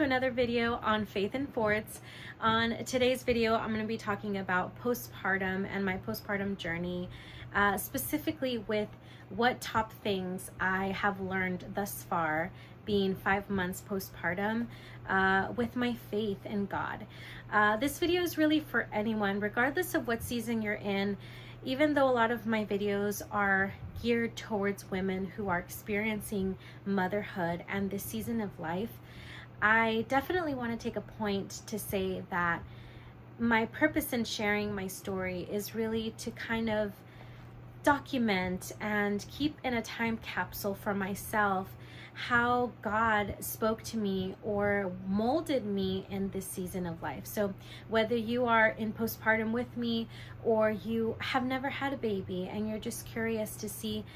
to another video on Faith and Forts. On today's video, I'm going to be talking about postpartum and my postpartum journey, specifically with what top things I have learned thus far, being 5 months postpartum, with my faith in God. This video is really for anyone, regardless of what season you're in. Even though a lot of my videos are geared towards women who are experiencing motherhood and this season of life, I definitely want to take a point to say that my purpose in sharing my story is really to kind of document and keep in a time capsule for myself how God spoke to me or molded me in this season of life. So whether you are in postpartum with me or you have never had a baby and you're just curious to see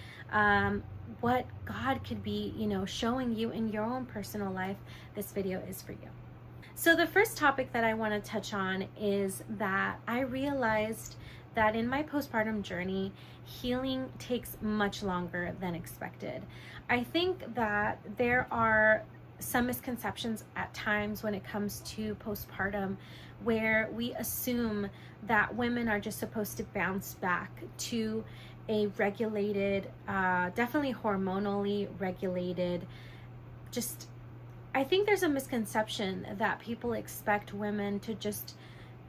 what God could be, showing you in your own personal life, this video is for you. So the first topic that I want to touch on is that I realized that in my postpartum journey, healing takes much longer than expected. I think that there are some misconceptions at times when it comes to postpartum where we assume that women are just supposed to bounce back to a regulated, definitely hormonally regulated, I think there's a misconception that people expect women to just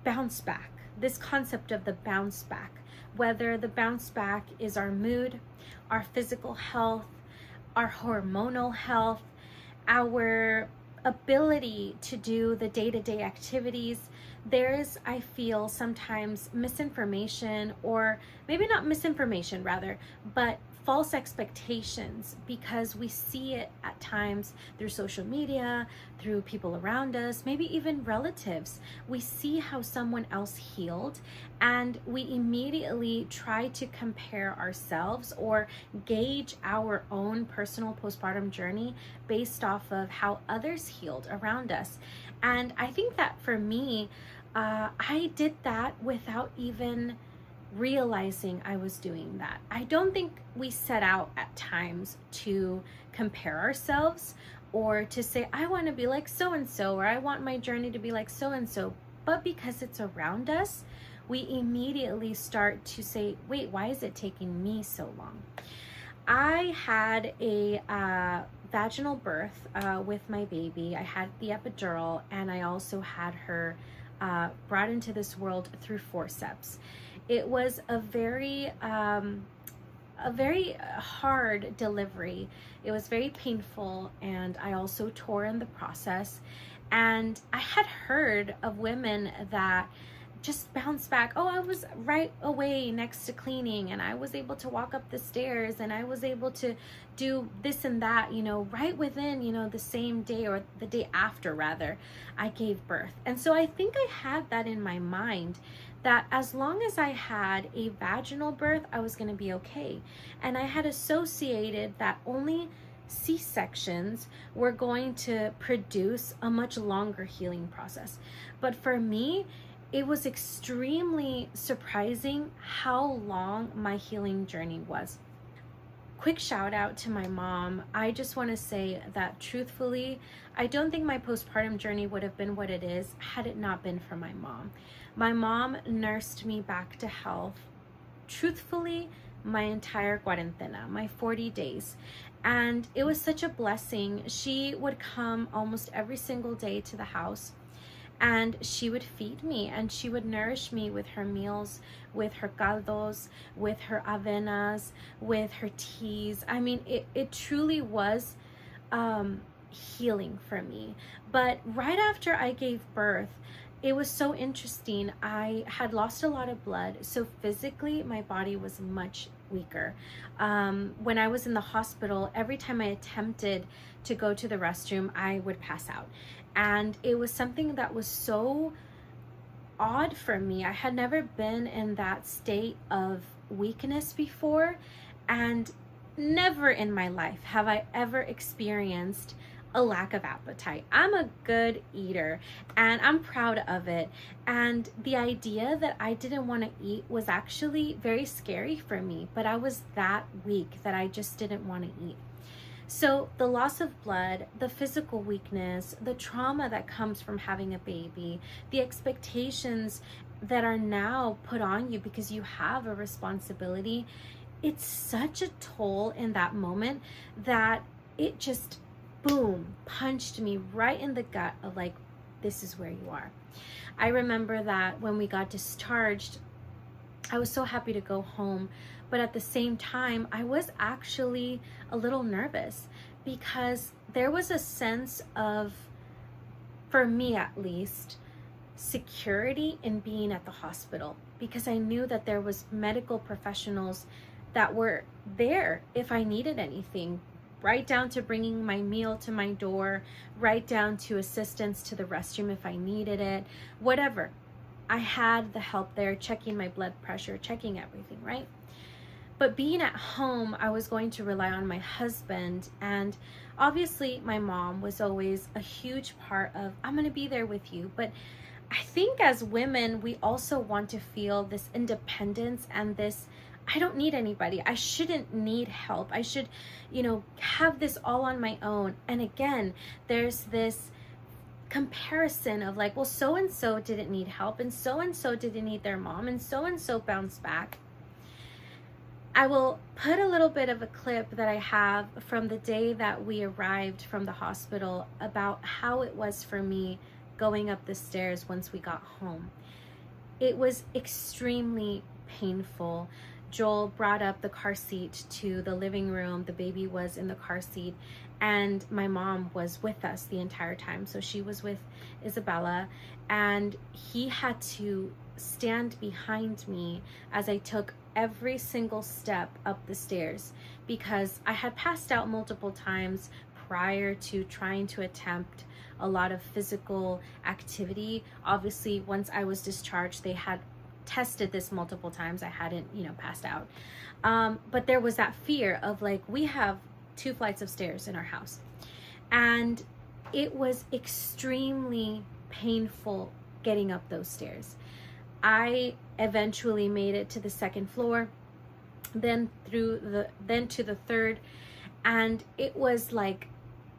bounce back. This concept of the bounce back, whether the bounce back is our mood, our physical health, our hormonal health, our ability to do the day-to-day activities. There's, I feel, sometimes misinformation, or maybe not misinformation rather, but false expectations, because we see it at times through social media, through people around us, maybe even relatives. We see how someone else healed and we immediately try to compare ourselves or gauge our own personal postpartum journey based off of how others healed around us. And I think that for me, I did that without even realizing I was doing that. I don't think we set out at times to compare ourselves or to say, I want to be like so-and-so, or I want my journey to be like so-and-so. But because it's around us, we immediately start to say, wait, why is it taking me so long? I had a vaginal birth with my baby. I had the epidural, and I also had her brought into this world through forceps. It was a very hard delivery. It was very painful, and I also tore in the process. And I had heard of women that just bounce back. Oh, I was right away next to cleaning, and I was able to walk up the stairs, and I was able to do this and that, right within, the same day, or the day after rather, I gave birth. And so I think I had that in my mind, that as long as I had a vaginal birth, I was going to be okay. And I had associated that only C-sections were going to produce a much longer healing process. But for me, it was extremely surprising how long my healing journey was. Quick shout out to my mom. I just want to say that truthfully, I don't think my postpartum journey would have been what it is had it not been for my mom. My mom nursed me back to health, truthfully, my entire cuarentena, my 40 days. And it was such a blessing. She would come almost every single day to the house, and she would feed me, and she would nourish me with her meals, with her caldos, with her avenas, with her teas. I mean, it truly was healing for me. But right after I gave birth, it was so interesting. I had lost a lot of blood, so physically my body was much weaker. When I was in the hospital, every time I attempted to go to the restroom, I would pass out. And it was something that was so odd for me. I had never been in that state of weakness before, and never in my life have I ever experienced a lack of appetite. I'm a good eater, and I'm proud of it. And the idea that I didn't want to eat was actually very scary for me, but I was that weak that I just didn't want to eat. So the loss of blood, the physical weakness, the trauma that comes from having a baby, the expectations that are now put on you because you have a responsibility, it's such a toll in that moment that it just, boom, punched me right in the gut of like, this is where you are. I remember that when we got discharged, I was so happy to go home, but at the same time, I was actually a little nervous because there was a sense of, for me at least, security in being at the hospital, because I knew that there was medical professionals that were there if I needed anything, right down to bringing my meal to my door, right down to assistance to the restroom if I needed it, whatever. I had the help there, checking my blood pressure, checking everything, right? But being at home, I was going to rely on my husband, and obviously my mom was always a huge part of, I'm going to be there with you. But I think as women, we also want to feel this independence and this, I don't need anybody. I shouldn't need help. I should, have this all on my own. And again, there's this comparison of like, well, so-and-so didn't need help, and so-and-so didn't need their mom, and so-and-so bounced back. I will put a little bit of a clip that I have from the day that we arrived from the hospital about how it was for me going up the stairs once we got home. It was extremely painful. Joel brought up the car seat to the living room. The baby was in the car seat, and my mom was with us the entire time. So she was with Isabella, and he had to stand behind me as I took every single step up the stairs, because I had passed out multiple times prior to trying to attempt a lot of physical activity. Obviously, once I was discharged, they had tested this multiple times. I hadn't, passed out. But there was that fear of like, we have 2 flights of stairs in our house. And it was extremely painful getting up those stairs. I eventually made it to the 2nd floor, then to the 3rd. And it was like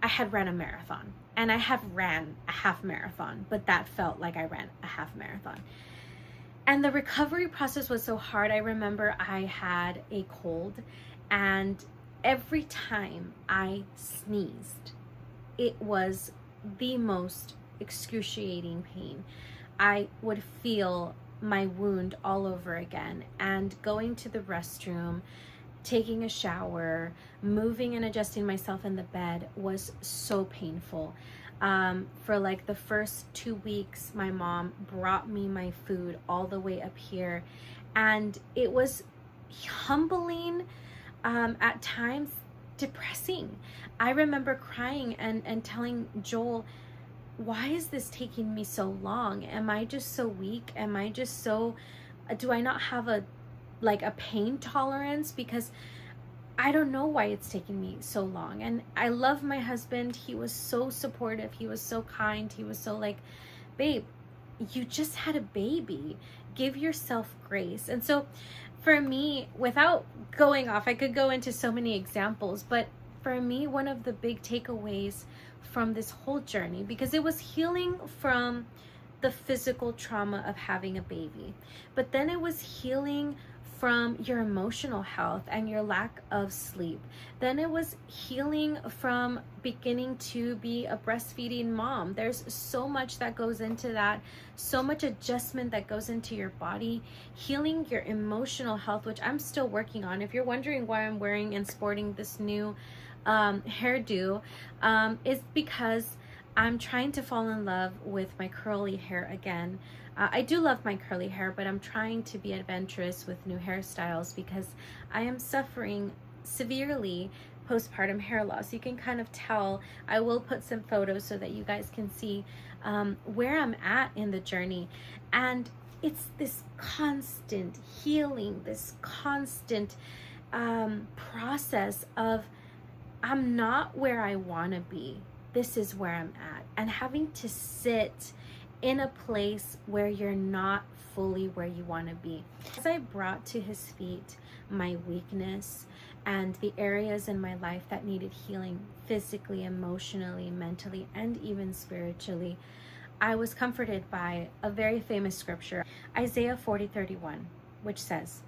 I had ran a marathon, and I have ran a half marathon, but that felt like I ran a half marathon. And the recovery process was so hard. I remember I had a cold, and every time I sneezed, it was the most excruciating pain. I would feel my wound all over again, and going to the restroom, taking a shower, moving and adjusting myself in the bed was so painful. For like the first 2 weeks, my mom brought me my food all the way up here, and it was humbling, at times depressing. I remember crying and telling Joel, why is this taking me so long? Am I just so weak? Am I just so, do I not have a pain tolerance? Because I don't know why it's taking me so long. And I love my husband. He was so supportive. He was so kind. He was so like, babe, you just had a baby. Give yourself grace. And so for me, without going off, I could go into so many examples, but for me, one of the big takeaways from this whole journey, because it was healing from the physical trauma of having a baby, but then it was healing from your emotional health and your lack of sleep. Then it was healing from beginning to be a breastfeeding mom. There's so much that goes into that, so much adjustment that goes into your body, healing your emotional health, which I'm still working on. If you're wondering why I'm wearing and sporting this new hairdo, is because I'm trying to fall in love with my curly hair again. I do love my curly hair, but I'm trying to be adventurous with new hairstyles because I am suffering severely postpartum hair loss. You can kind of tell. I will put some photos so that you guys can see where I'm at in the journey. And it's this constant healing, this constant process of, I'm not where I want to be. This is where I'm at. And having to sit in a place where you're not fully where you want to be. As I brought to his feet my weakness and the areas in my life that needed healing physically, emotionally, mentally, and even spiritually, I was comforted by a very famous scripture, Isaiah 40:31, which says,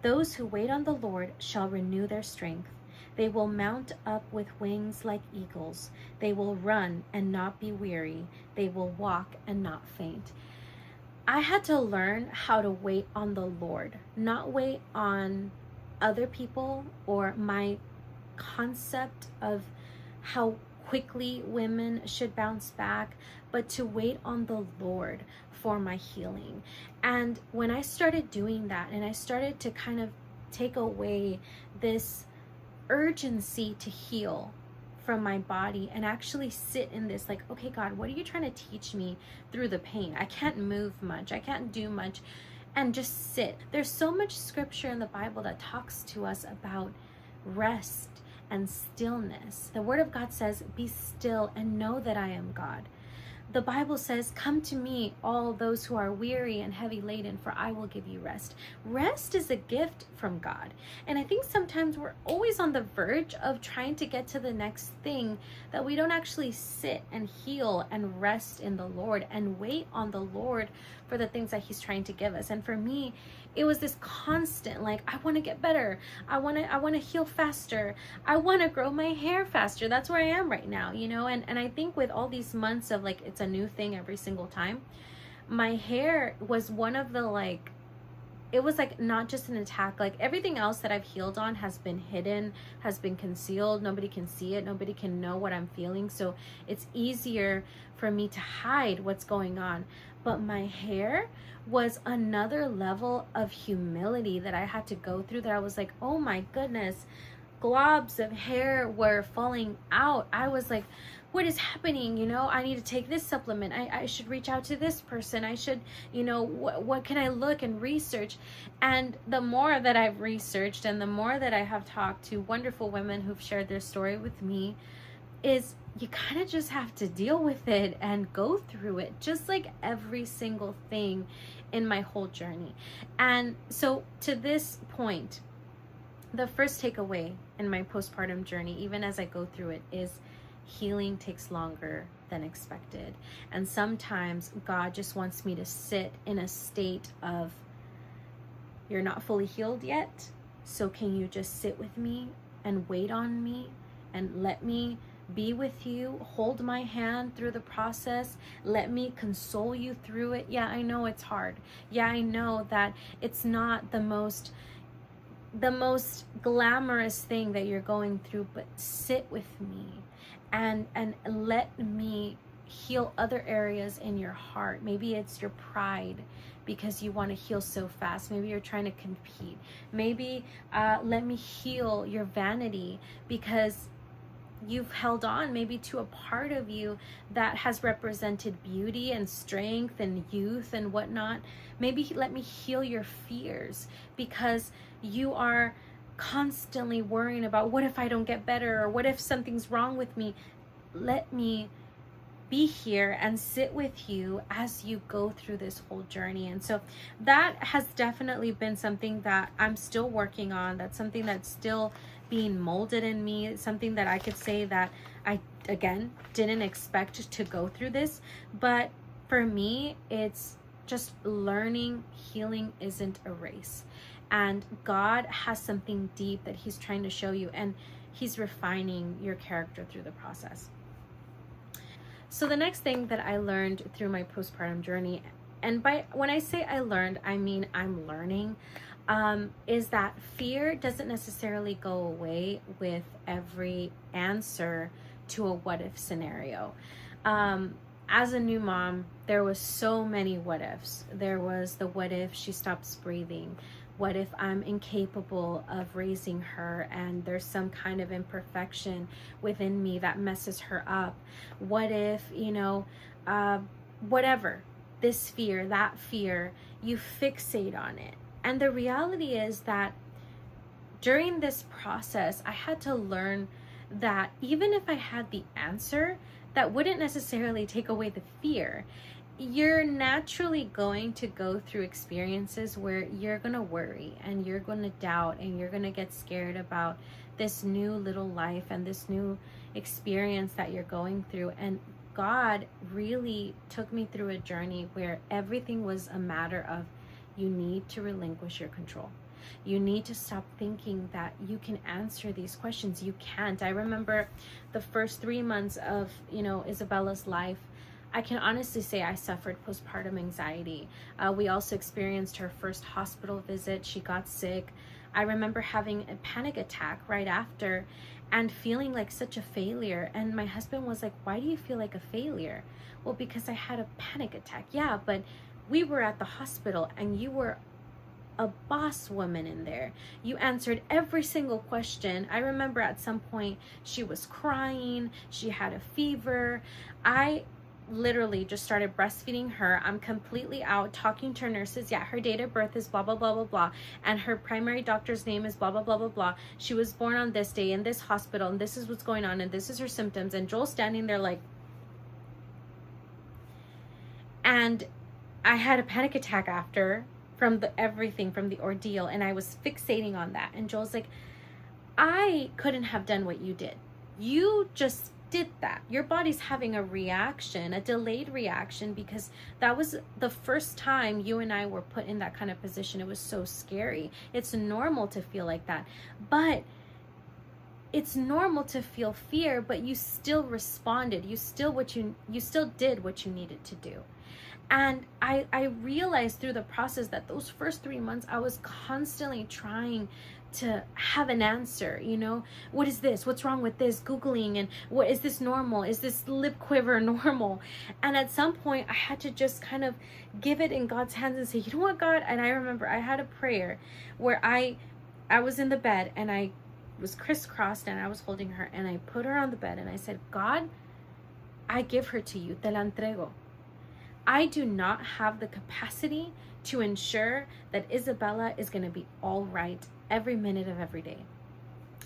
"Those who wait on the Lord shall renew their strength. They will mount up with wings like eagles. They will run and not be weary. They will walk and not faint." I had to learn how to wait on the Lord, not wait on other people or my concept of how quickly women should bounce back, but to wait on the Lord for my healing. And when I started doing that, and I started to kind of take away this urgency to heal from my body and actually sit in this, like, okay, God, what are you trying to teach me through the pain? I can't move much, I can't do much, and just sit. There's so much scripture in the Bible that talks to us about rest and stillness. The Word of God says, "Be still and know that I am God." The Bible says, "Come to me, all those who are weary and heavy laden, for I will give you rest." Rest is a gift from God. And I think sometimes we're always on the verge of trying to get to the next thing, that we don't actually sit and heal and rest in the Lord and wait on the Lord for the things that He's trying to give us. And for me, it was this constant, like, I want to get better. I want to heal faster. I want to grow my hair faster. That's where I am right now, you know? And I think with all these months of, like, it's a new thing every single time, my hair was one of the, like, it was like not just an attack. Like, everything else that I've healed on has been hidden, has been concealed. Nobody can see it. Nobody can know what I'm feeling. So it's easier for me to hide what's going on. But my hair was another level of humility that I had to go through, that I was like, oh my goodness, globs of hair were falling out. I was like, what is happening? You know, I need to take this supplement. I should reach out to this person. I should, you know, what can I look and research? And the more that I've researched and the more that I have talked to wonderful women who've shared their story with me, is you kind of just have to deal with it and go through it, just like every single thing in my whole journey. And so to this point, the first takeaway in my postpartum journey, even as I go through it, is healing takes longer than expected. And sometimes God just wants me to sit in a state of, you're not fully healed yet, so can you just sit with me and wait on me and let me be with you, hold my hand through the process, let me console you through it. Yeah, I know it's hard. Yeah, I know that it's not the most glamorous thing that you're going through, but sit with me and let me heal other areas in your heart. Maybe it's your pride, because you want to heal so fast. Maybe you're trying to compete. Maybe let me heal your vanity, because you've held on maybe to a part of you that has represented beauty and strength and youth and whatnot. Maybe let me heal your fears, because you are constantly worrying about, what if I don't get better, or what if something's wrong with me? Let me be here and sit with you as you go through this whole journey. And so that has definitely been something that I'm still working on. That's something that's still being molded in me. It's something that I could say that I, again, didn't expect to go through this. But for me, it's just learning healing isn't a race. And God has something deep that He's trying to show you, and He's refining your character through the process. So the next thing that I learned through my postpartum journey, and when I say I learned, I mean I'm learning, is that fear doesn't necessarily go away with every answer to a what if scenario. As a new mom, there was so many what ifs. There was the what if she stops breathing? What if I'm incapable of raising her and there's some kind of imperfection within me that messes her up? What if, whatever, this fear, that fear, you fixate on it. And the reality is that during this process, I had to learn that even if I had the answer, that wouldn't necessarily take away the fear. you're naturally going to go through experiences where you're going to worry and you're going to doubt and you're going to get scared about this new little life and this new experience that you're going through. And God really took me through a journey where everything was a matter of, you need to relinquish your control. You need to stop thinking that you can answer these questions. You can't. I remember the first 3 months of, Isabella's life, I can honestly say I suffered postpartum anxiety. We also experienced her first hospital visit. She got sick. I remember having a panic attack right after and feeling like such a failure. And my husband was like, why do you feel like a failure? Well, because I had a panic attack. Yeah, but we were at the hospital and you were a boss woman in there. You answered every single question. I remember at some point she was crying. She had a fever. I literally just started breastfeeding her. I'm completely out talking to her nurses. Yeah, her date of birth is blah, blah, blah, blah, blah. And her primary doctor's name is blah, blah, blah, blah, blah. She was born on this day in this hospital, and this is what's going on, and this is her symptoms. And Joel's standing there like, and I had a panic attack after from everything, from the ordeal. And I was fixating on that. And Joel's like, I couldn't have done what you did. You just did that. Your body's having a reaction, a delayed reaction, because that was the first time you and I were put in that kind of position. It was so scary. It's normal to feel like that, but it's normal to feel fear, but you still responded. You still did what you needed to do. And I realized through the process that those first 3 months, I was constantly trying to have an answer. What is this? What's wrong with this? Googling, and what is this normal? Is this lip quiver normal? And at some point I had to just kind of give it in God's hands and say, you know what, God? And I remember I had a prayer where I was in the bed and I was crisscrossed and I was holding her and I put her on the bed and I said, God, I give her to you. Te la entrego. I do not have the capacity to ensure that Isabella is going to be all right every minute of every day.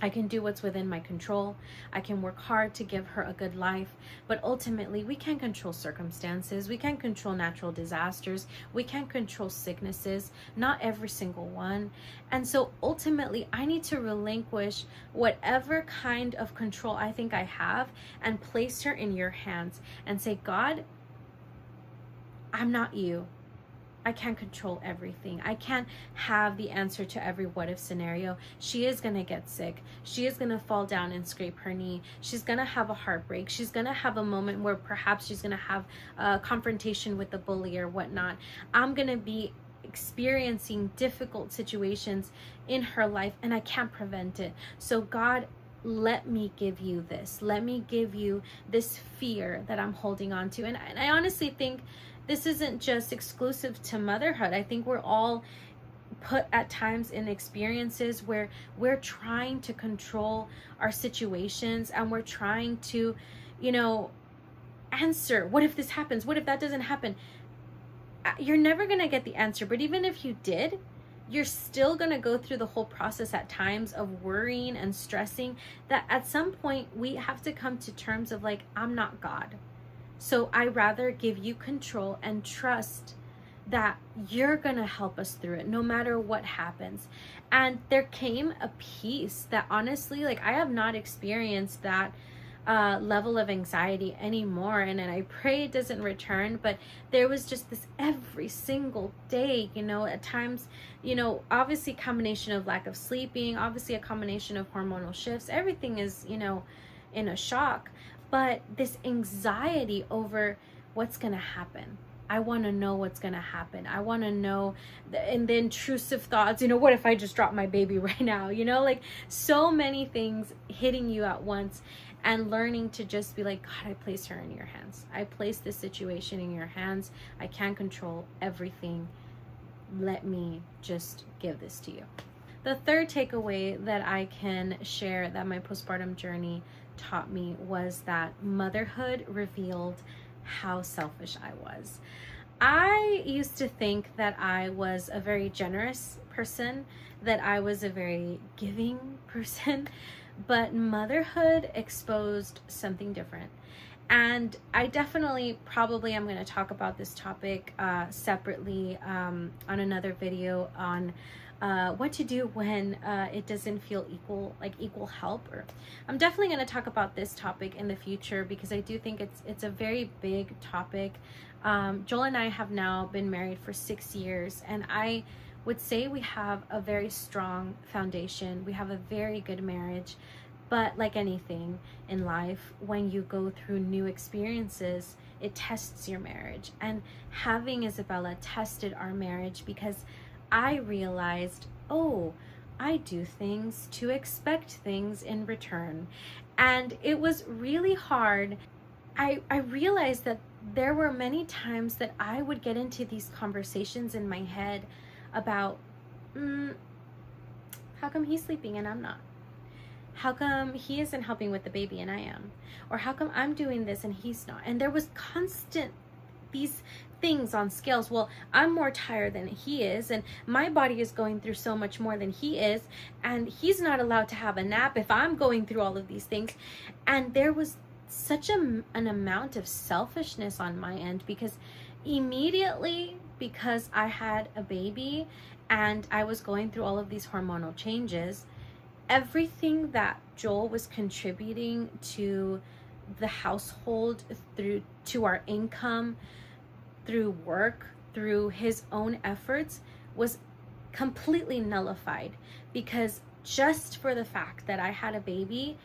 I can do what's within my control. I can work hard to give her a good life, but ultimately we can't control circumstances. We can't control natural disasters. We can't control sicknesses, not every single one. And so ultimately I need to relinquish whatever kind of control I think I have and place her in your hands and say, God, I'm not you. I can't control everything. I can't have the answer to every what if scenario. She is going to get sick. She is going to fall down and scrape her knee. She's going to have a heartbreak. She's going to have a moment where perhaps she's going to have a confrontation with the bully or whatnot. I'm going to be experiencing difficult situations in her life and I can't prevent it. So God, let me give you this. Let me give you this fear that I'm holding on to. And I honestly think this isn't just exclusive to motherhood. I think we're all put at times in experiences where we're trying to control our situations and we're trying to, answer. What if this happens? What if that doesn't happen? You're never going to get the answer. But even if you did, you're still going to go through the whole process at times of worrying and stressing, that at some point we have to come to terms of like, I'm not God. So I rather give you control and trust that you're going to help us through it no matter what happens. And there came a peace that honestly, like, I have not experienced that level of anxiety anymore. And I pray it doesn't return, but there was just this every single day, at times, obviously a combination of lack of sleeping, obviously a combination of hormonal shifts, everything is, in a shock. But this anxiety over what's going to happen. I want to know what's going to happen. I want to know, and the intrusive thoughts, what if I just drop my baby right now? Like so many things hitting you at once, and learning to just be like, God, I place her in your hands. I place this situation in your hands. I can't control everything. Let me just give this to you. The third takeaway that I can share that my postpartum journey taught me was that motherhood revealed how selfish I was. I used to think that I was a very generous person, that I was a very giving person, but motherhood exposed something different. And I definitely probably am going to talk about this topic separately on another video on what to do when it doesn't feel equal help. Or I'm definitely going to talk about this topic in the future because I do think it's a very big topic. Joel and I have now been married for 6 years, and I would say we have a very strong foundation. We have a very good marriage. But like anything in life, when you go through new experiences, it tests your marriage. And having Isabella tested our marriage because I realized, oh, I do things to expect things in return. And it was really hard. I realized that there were many times that I would get into these conversations in my head about, how come he's sleeping and I'm not? How come he isn't helping with the baby and I am? Or how come I'm doing this and he's not? And there was constant these things on scales. Well, I'm more tired than he is, and my body is going through so much more than he is, and he's not allowed to have a nap if I'm going through all of these things. And there was such an amount of selfishness on my end because immediately, because I had a baby and I was going through all of these hormonal changes, everything that Joel was contributing to the household, to our income, through work, through his own efforts, was completely nullified, because just for the fact that I had a baby,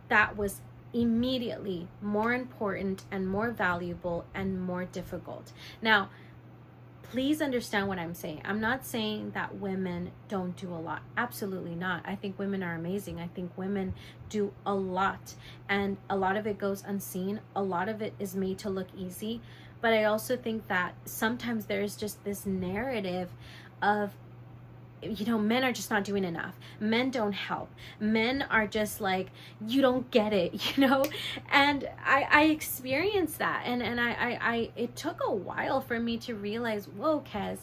that was immediately more important and more valuable and more difficult. Now, please understand what I'm saying. I'm not saying that women don't do a lot. Absolutely not. I think women are amazing. I think women do a lot, and a lot of it goes unseen. A lot of it is made to look easy. But I also think that sometimes there's just this narrative of, men are just not doing enough. Men don't help. Men are just like, you don't get it, And I experienced that. And I it took a while for me to realize, whoa, Kez,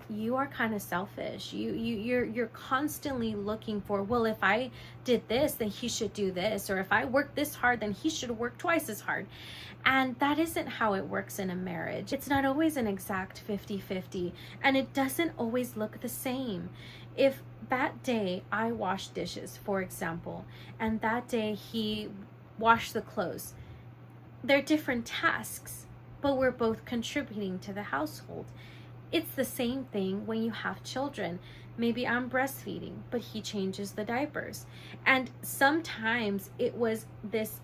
you are kind of selfish. You're constantly looking for, well, if I did this, then he should do this. Or if I work this hard, then he should work twice as hard. And that isn't how it works in a marriage. It's not always an exact 50-50, and it doesn't always look the same. If that day I washed dishes, for example, and that day he washed the clothes, they're different tasks, but we're both contributing to the household. It's the same thing when you have children. Maybe I'm breastfeeding, but he changes the diapers. And sometimes it was this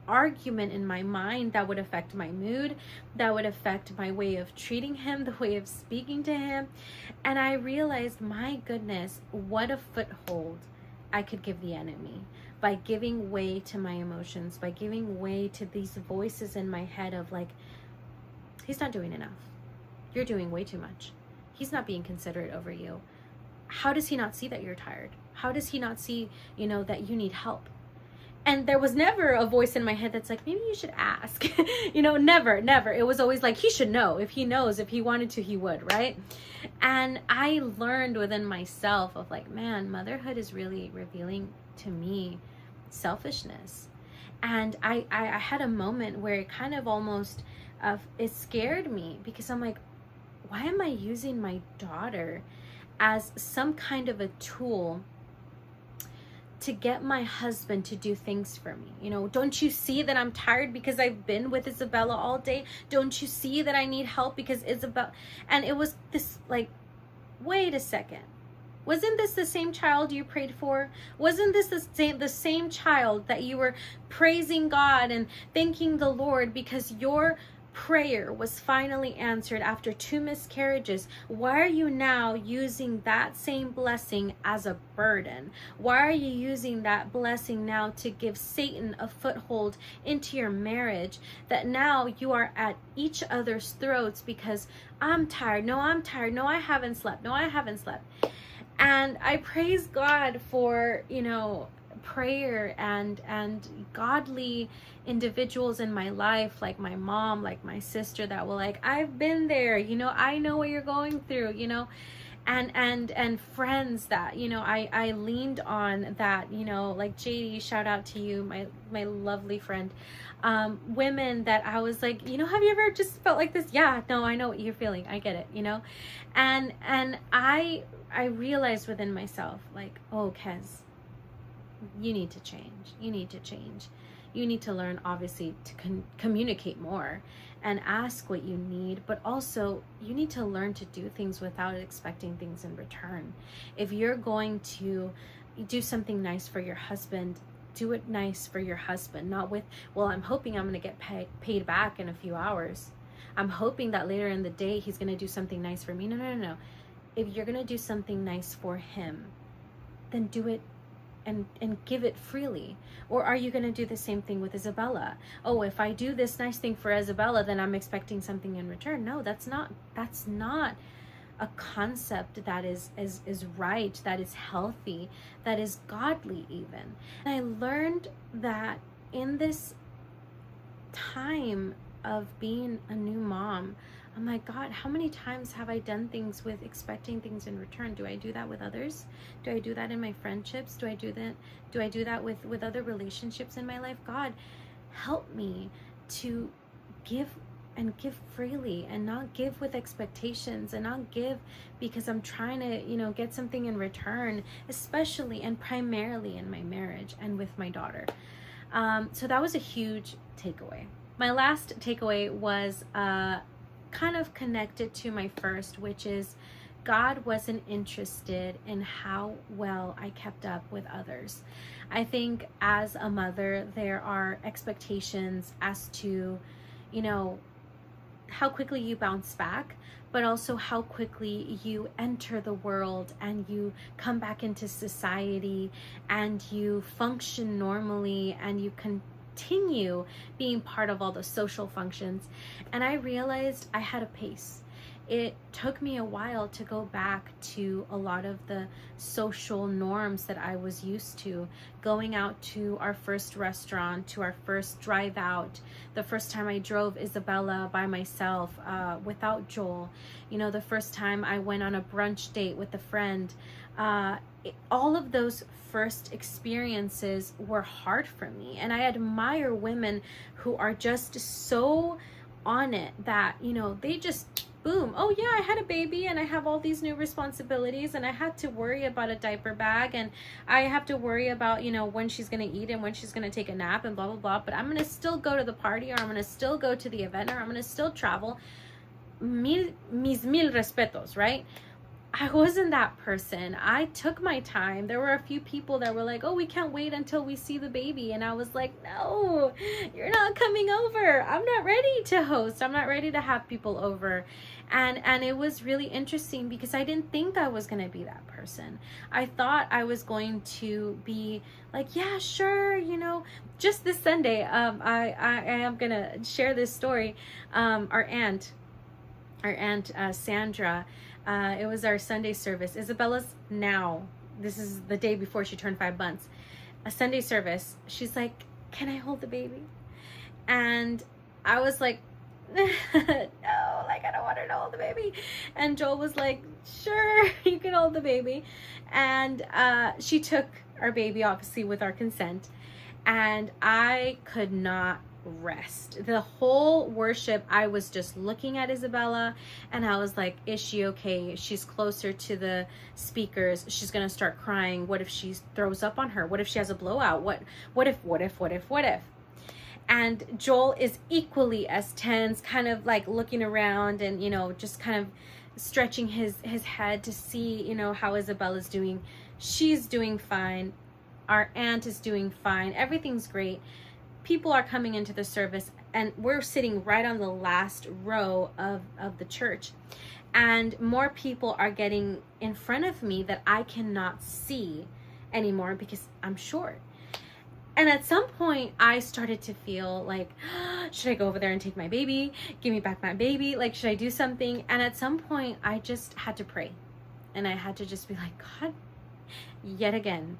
argument in my mind that would affect my mood, that would affect my way of treating him, the way of speaking to him. And I realized, my goodness, what a foothold I could give the enemy by giving way to my emotions, by giving way to these voices in my head of like, he's not doing enough. You're doing way too much. He's not being considerate over you. How does he not see that you're tired? How does he not see, that you need help? And there was never a voice in my head that's like, maybe you should ask. Never. It was always like, he should know. If he knows, if he wanted to, he would, right? And I learned within myself of like, man, motherhood is really revealing to me selfishness. And I had a moment where it kind of almost, it scared me, because I'm like, why am I using my daughter as some kind of a tool to get my husband to do things for me? Don't you see that I'm tired because I've been with Isabella all day? Don't you see that I need help because Isabella? And it was this like, wait a second. Wasn't this the same child you prayed for? Wasn't this the same child that you were praising God and thanking the Lord because your prayer was finally answered after 2 miscarriages? Why are you now using that same blessing as a burden? Why are you using that blessing now to give Satan a foothold into your marriage, that now you are at each other's throats because I'm tired? No, I'm tired. No, I haven't slept. No, I haven't slept. And I praise God for, prayer and godly individuals in my life, like my mom, like my sister, that were like, I've been there, I know what you're going through, and friends that, you know, I leaned on, that, you know, like JD, shout out to you, my lovely friend. Women that I was like, you know, have you ever just felt like this? Yeah, no, I know what you're feeling, I get it, you know. And I realized within myself, like, oh, Kez, you need to change. You need to change. You need to learn, obviously, to communicate more and ask what you need, but also you need to learn to do things without expecting things in return. If you're going to do something nice for your husband, do it nice for your husband, not with, well, I'm hoping I'm going to get paid back in a few hours. I'm hoping that later in the day he's going to do something nice for me. No, no, no, no. If you're going to do something nice for him, then do it and give it freely. Or are you going to do the same thing with Isabella? Oh, if I do this nice thing for Isabella, then I'm expecting something in return. No, that's not a concept that is right, that is healthy, that is godly even. And I learned that in this time of being a new mom, I'm like, God, how many times have I done things with expecting things in return? Do I do that with others? Do I do that in my friendships? Do I do that with other relationships in my life? God, help me to give and give freely, and not give with expectations, and not give because I'm trying to, you know, get something in return, especially and primarily in my marriage and with my daughter. So that was a huge takeaway. My last takeaway was kind of connected to my first, which is God wasn't interested in how well I kept up with others. I think as a mother, there are expectations as to, you know, how quickly you bounce back, but also how quickly you enter the world and you come back into society and you function normally and you continue being part of all the social functions. And I realized I had a pace. It took me a while to go back to a lot of the social norms that I was used to. Going out to our first restaurant, to our first drive out, the first time I drove Isabella by myself without Joel, you know, the first time I went on a brunch date with a friend. All of those first experiences were hard for me. And I admire women who are just so on it that, you know, they just boom, oh yeah, I had a baby and I have all these new responsibilities and I had to worry about a diaper bag and I have to worry about, you know, when she's going to eat and when she's going to take a nap and blah, blah, blah. But I'm going to still go to the party, or I'm going to still go to the event, or I'm going to still travel. Mis mil respetos, right? I wasn't that person. I took my time. There were a few people that were like, oh, we can't wait until we see the baby. And I was like, no, you're not coming over. I'm not ready to host. I'm not ready to have people over. And it was really interesting because I didn't think I was going to be that person. I thought I was going to be like, yeah, sure. You know, just this Sunday, I am going to share this story. Our aunt Sandra, it was our Sunday service. Isabella's now, this is the day before she turned 5 months, a Sunday service. She's like, can I hold the baby? And I was like, no, like, I don't want her to hold the baby. And Joel was like, sure, you can hold the baby. And she took our baby, obviously with our consent. And I could not rest. The whole worship, I was just looking at Isabella and I was like, is she okay? She's closer to the speakers. She's gonna start crying. What if she throws up on her? What if she has a blowout? What if? And Joel is equally as tense, kind of like looking around and, you know, just kind of stretching his head to see, you know, how Isabella's doing. She's doing fine. Our aunt is doing fine. Everything's great. People are coming into the service and we're sitting right on the last row of the church, and more people are getting in front of me that I cannot see anymore because I'm short. And at some point I started to feel like, should I go over there and take my baby? Give me back my baby. Like, should I do something? And at some point I just had to pray, and I had to just be like, God, yet again,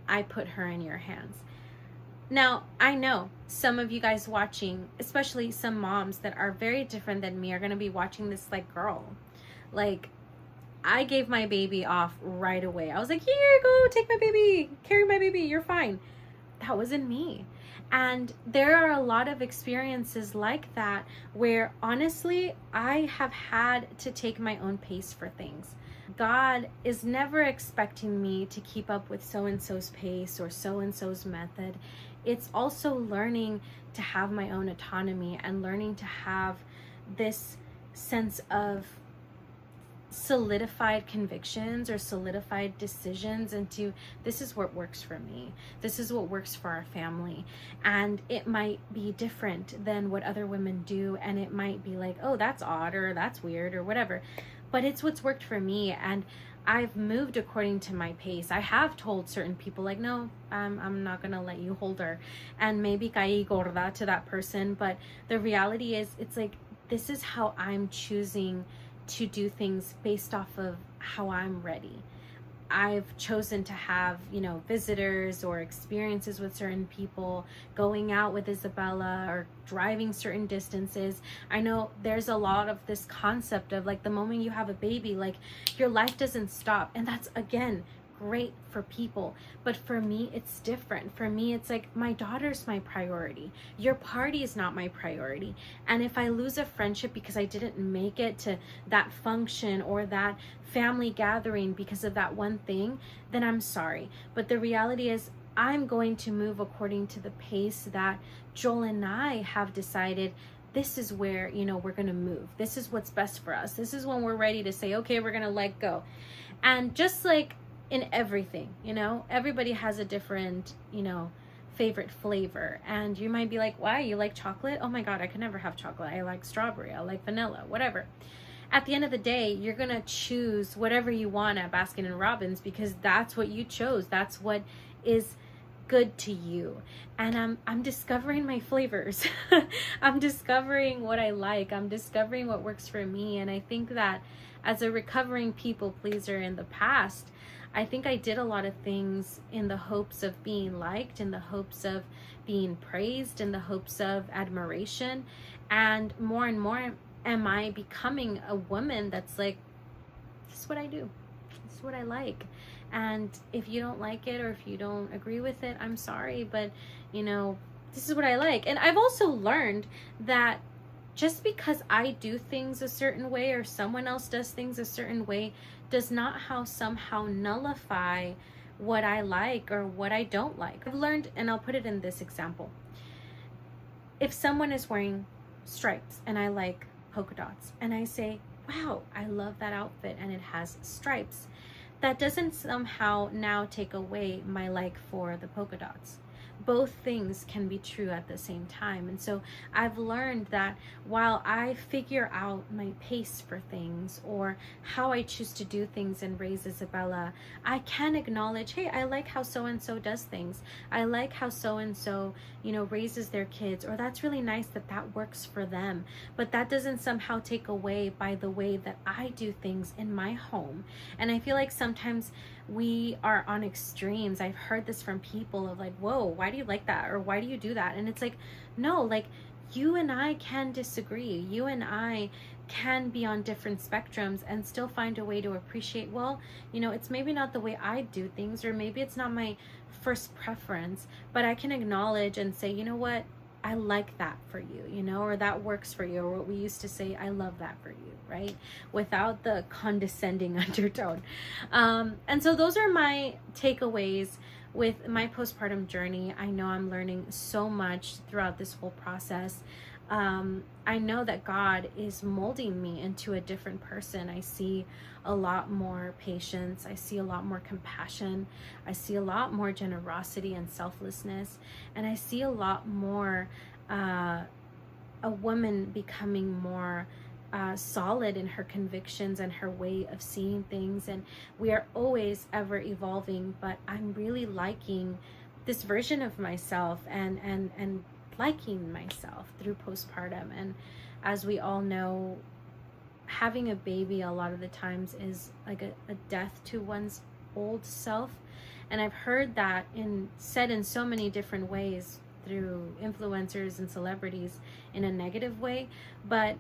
I put her in your hands. Now, I know some of you guys watching, especially some moms that are very different than me, are going to be watching this like, girl, like, I gave my baby off right away. I was like, here, go, take my baby, carry my baby, you're fine. That wasn't me. And there are a lot of experiences like that where honestly, I have had to take my own pace for things. God is never expecting me to keep up with so-and-so's pace or so-and-so's method. It's also learning to have my own autonomy and learning to have this sense of solidified convictions or solidified decisions into this is what works for me, this is what works for our family. And it might be different than what other women do, and it might be like, oh, that's odd or that's weird or whatever, but it's what's worked for me. And I've moved according to my pace. I have told certain people like, no, I'm not gonna let you hold her, and maybe caí gorda to that person, but the reality is it's like, this is how I'm choosing to do things based off of how I'm ready. I've chosen to have, visitors or experiences with certain people, going out with Isabella or driving certain distances. I know there's a lot of this concept of like the moment you have a baby, like your life doesn't stop. And that's, again, great for people, but for me it's different. For me it's like, my daughter's my priority, your party is not my priority. And if I lose a friendship because I didn't make it to that function or that family gathering because of that one thing, then I'm sorry. But the reality is I'm going to move according to the pace that Joel and I have decided. This is where, we're going to move. This is what's best for us. This is when we're ready to say, okay, we're going to let go. And just like in everything, everybody has a different, favorite flavor. And you might be like, why? You like chocolate? Oh my God, I could never have chocolate. I like strawberry. I like vanilla, whatever. At the end of the day, you're going to choose whatever you want at Baskin and Robbins because that's what you chose. That's what is good to you. And I'm discovering my flavors. I'm discovering what I like. I'm discovering what works for me. And I think that as a recovering people pleaser in the past, I think I did a lot of things in the hopes of being liked, in the hopes of being praised, in the hopes of admiration. And more am I becoming a woman that's like, this is what I do. This is what I like. And if you don't like it or if you don't agree with it, I'm sorry, but this is what I like. And I've also learned that just because I do things a certain way or someone else does things a certain way does not somehow nullify what I like or what I don't like. I've learned, and I'll put it in this example. If someone is wearing stripes and I like polka dots and I say, wow, I love that outfit and it has stripes, that doesn't somehow now take away my like for the polka dots. Both things can be true at the same time. And so I've learned that while I figure out my pace for things or how I choose to do things and raise Isabella, I can acknowledge, hey, I like how so-and-so does things. I like how so-and-so, raises their kids, or that's really nice that works for them. But that doesn't somehow take away by the way that I do things in my home. And I feel like sometimes we are on extremes. I've heard this from people of like, whoa, why do you like that? Or why do you do that? And it's like, no, like you and I can disagree. You and I can be on different spectrums and still find a way to appreciate, well, it's maybe not the way I do things, or maybe it's not my first preference, but I can acknowledge and say, you know what? I like that for you, or that works for you, or what we used to say, I love that for you, right? Without the condescending undertone. And so those are my takeaways with my postpartum journey. I know I'm learning so much throughout this whole process. I know that God is molding me into a different person. I see a lot more patience. I see a lot more compassion. I see a lot more generosity and selflessness. And I see a lot more a woman becoming more solid in her convictions and her way of seeing things. And we are always ever evolving, but I'm really liking this version of myself and liking myself through postpartum. And as we all know, having a baby a lot of the times is like a death to one's old self. And I've heard that said in so many different ways through influencers and celebrities in a negative way, but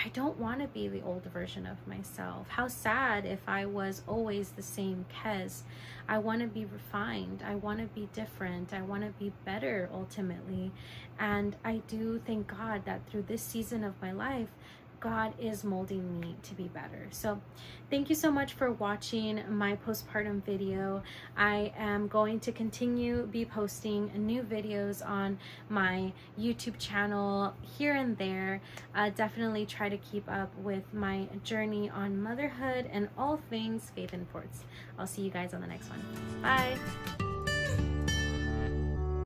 I don't want to be the old version of myself. How sad if I was always the same Kez. I want to be refined. I want to be different. I want to be better ultimately. And I do thank God that through this season of my life, God is molding me to be better. So thank you so much for watching my postpartum video. I am going to continue be posting new videos on my YouTube channel here and there. Definitely try to keep up with my journey on motherhood and all things faith and sports. I'll see you guys on the next one. Bye.